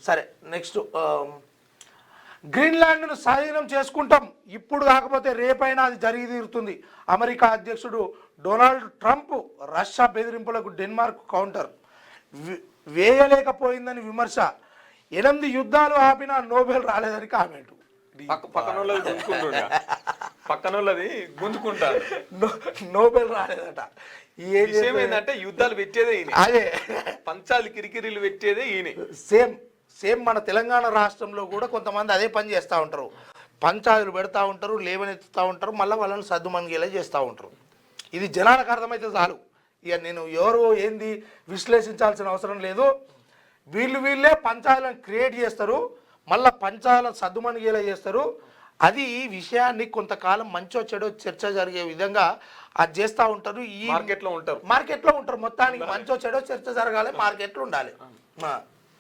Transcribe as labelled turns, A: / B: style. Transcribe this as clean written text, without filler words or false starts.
A: సరే నెక్స్ట్ గ్రీన్లాండ్ను స్వాధీనం చేసుకుంటాం ఇప్పుడు కాకపోతే రేపైనా అది జరిగి తీరుతుంది. అమెరికా అధ్యక్షుడు డొనాల్డ్ ట్రంప్ రష్యా బెదిరింపులకు డెన్మార్క్ కౌంటర్ వేయలేకపోయిందని విమర్శ. 8 యుద్ధాలు ఆపినా నోబెల్ రాలేదని కామెంటు.
B: పక్కనోళ్ళది గుంజుకుంటారు.
A: నోబెల్ రాలేదట.
B: ఏంటంటే యుద్ధాలు పెట్టేదే ఈయన,
A: అదే
B: పంచాలు కిరికిరీలు పెట్టేదే ఈయన.
A: సేమ్ మన తెలంగాణ రాష్ట్రంలో కూడా కొంతమంది అదే పని చేస్తూ ఉంటారు. పంచాయతీలు పెడతా ఉంటారు, లేవనెత్తుతూ ఉంటారు, మళ్ళీ వాళ్ళని సర్దుమణిగేలా చేస్తూ ఉంటారు. ఇది జనాలకు అర్థమైతే చాలు. ఇక నేను ఎవరు ఏంది విశ్లేషించాల్సిన అవసరం లేదు. వీళ్ళే పంచాయతీలను క్రియేట్ చేస్తారు, మళ్ళీ పంచాయతీలను సర్దుమణిగేలా చేస్తారు. అది ఈ విషయాన్ని కొంతకాలం మంచో చెడో చర్చ జరిగే విధంగా అది చేస్తూ ఉంటారు. ఈ మార్కెట్లో ఉంటారు మొత్తానికి మంచో చెడో చర్చ జరగాలి, మార్కెట్లో ఉండాలి.